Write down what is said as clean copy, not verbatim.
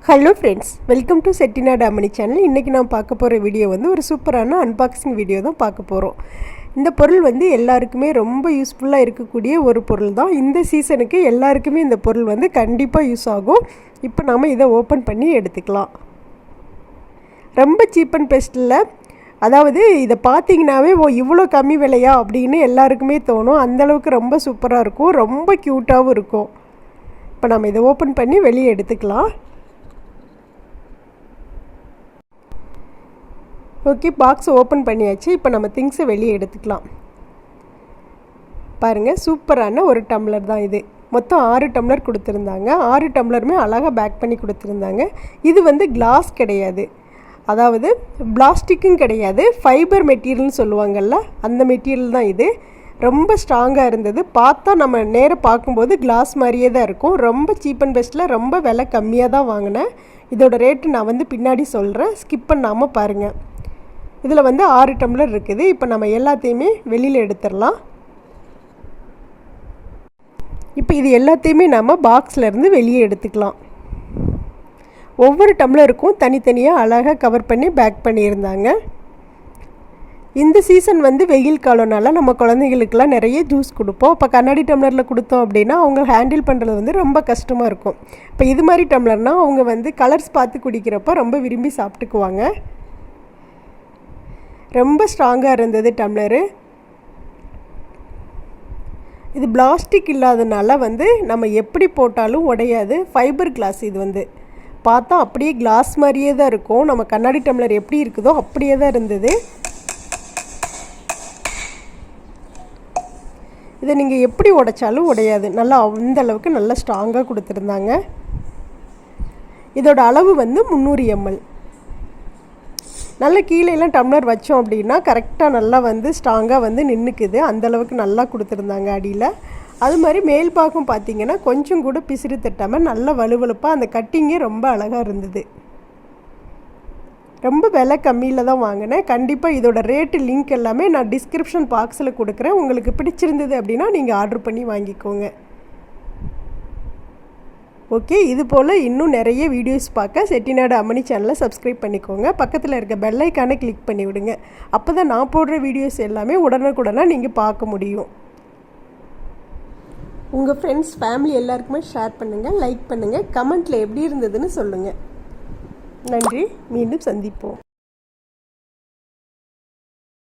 Hello friends, welcome to Chettinad அம்மணி channel. இன்றைக்கி நான் பார்க்க போகிற வீடியோ வந்து ஒரு சூப்பரான அன்பாக்சிங் வீடியோ தான் பார்க்க போகிறோம். இந்த பொருள் வந்து எல்லாருக்குமே ரொம்ப யூஸ்ஃபுல்லாக இருக்கக்கூடிய ஒரு பொருள் தான். இந்த சீசனுக்கு எல்லாருக்குமே இந்த பொருள் வந்து கண்டிப்பாக யூஸ் ஆகும். இப்போ நாம் இதை ஓப்பன் பண்ணி எடுத்துக்கலாம். ரொம்ப சீப் அண்ட் பெஸ்ட்டில், அதாவது இதை பார்த்தீங்கன்னாவே இவ்வளோ கம்மி விலையா அப்படின்னு எல்லாருக்குமே தோணும். அந்தளவுக்கு ரொம்ப சூப்பராக இருக்கும், ரொம்ப க்யூட்டாகவும் இருக்கும். இப்போ நம்ம இதை ஓப்பன் பண்ணி வெளியே எடுத்துக்கலாம். ஓகே, பாக்ஸ் ஓப்பன் பண்ணியாச்சு. இப்போ நம்ம திங்ஸை வெளியே எடுத்துக்கலாம். பாருங்கள், சூப்பரான ஒரு டம்ளர் தான் இது. மொத்தம் 6 டம்ளர் கொடுத்துருந்தாங்க. 6 டம்ளருமே அழகாக பேக் பண்ணி கொடுத்துருந்தாங்க. இது வந்து கிளாஸ் கிடையாது, அதாவது பிளாஸ்டிக்கும் கிடையாது, ஃபைபர் மெட்டீரியல்னு சொல்லுவாங்கள்ல, அந்த மெட்டீரியல் தான் இது. ரொம்ப ஸ்ட்ராங்காக இருந்தது. பார்த்தா நம்ம நேராக பார்க்கும்போது கிளாஸ் மாதிரியே தான் இருக்கும். ரொம்ப சீப் அண்ட் பெஸ்ட்டில் ரொம்ப விலை கம்மியாக தான் வாங்கினேன். இதோட ரேட்டு நான் வந்து பின்னாடி சொல்கிறேன், ஸ்கிப் பண்ணாமல் பாருங்கள். இதில் வந்து 6 டம்ளர் இருக்குது. இப்போ நம்ம எல்லாத்தையுமே வெளியில் எடுத்துடலாம். இப்போ இது எல்லாத்தையுமே நம்ம பாக்ஸ்லேருந்து வெளியே எடுத்துக்கலாம். ஒவ்வொரு டம்ளருக்கும் தனித்தனியாக அழகாக கவர் பண்ணி பேக் பண்ணியிருந்தாங்க. இந்த சீசன் வந்து வெயில் காலம்னால நம்ம குழந்தைங்களுக்கெல்லாம் நிறைய ஜூஸ் கொடுப்போம். இப்போ கண்ணாடி டம்ளரில் கொடுத்தோம் அப்படின்னா அவங்க ஹேண்டில் பண்ணுறது வந்து ரொம்ப கஷ்டமாக இருக்கும். இப்போ இது மாதிரி டம்ளர்னால் அவங்க வந்து கலர்ஸ் பார்த்து குடிக்கிறப்ப ரொம்ப விரும்பி சாப்பிட்டுக்குவாங்க. ரொம்ப ஸ்ட்ராங்காக இருந்தது டம்ளரு. இது பிளாஸ்டிக் இல்லாதனால வந்து நம்ம எப்படி போட்டாலும் உடையாது. ஃபைபர் கிளாஸ் இது வந்து பார்த்தா அப்படியே கிளாஸ் மாதிரியே தான் இருக்கும். நம்ம கண்ணாடி டம்ளர் எப்படி இருக்குதோ அப்படியே தான் இருந்தது. இதை நீங்கள் எப்படி உடைச்சாலும் உடையாது. நல்லா அந்த அளவுக்கு நல்லா ஸ்ட்ராங்காக கொடுத்துருந்தாங்க. இதோட அளவு வந்து 300 ml. நல்ல கீழேலாம் டம்ளர் வச்சோம் அப்படின்னா கரெக்டாக நல்லா வந்து ஸ்ட்ராங்காக வந்து நின்றுக்குது. அந்தளவுக்கு நல்லா கொடுத்துருந்தாங்க அடியில். அது மாதிரி மேல் பாகம் பார்த்திங்கன்னா கொஞ்சம் கூட பிசிறு தட்டாமல் நல்ல வலுவலுப்பாக அந்த கட்டிங்கே ரொம்ப அழகாக இருந்தது. ரொம்ப விலை கம்மியில் தான் வாங்கினேன். கண்டிப்பாக இதோட ரேட்டு லிங்க் எல்லாமே நான் டிஸ்கிரிப்ஷன் பாக்ஸில் கொடுக்குறேன். உங்களுக்கு பிடிச்சிருந்தது அப்படின்னா நீங்கள் ஆர்டர் பண்ணி வாங்கிக்கோங்க. ஓகே, இது போல் இன்னும் நிறைய வீடியோஸ் பார்க்க செட்டிநாடு அம்மணி சேனலை சப்ஸ்கிரைப் பண்ணிக்கோங்க. பக்கத்தில் இருக்க பெல் ஐக்கானை கிளிக் பண்ணி விடுங்க. அப்போ தான் நான் போடுற வீடியோஸ் எல்லாமே உடனுக்குடனாக நீங்கள் பார்க்க முடியும். உங்கள் ஃப்ரெண்ட்ஸ், ஃபேமிலி எல்லாருக்குமே ஷேர் பண்ணுங்கள், லைக் பண்ணுங்கள், கமெண்ட்டில் எப்படி இருந்ததுன்னு சொல்லுங்கள். நன்றி, மீண்டும் சந்திப்போம்.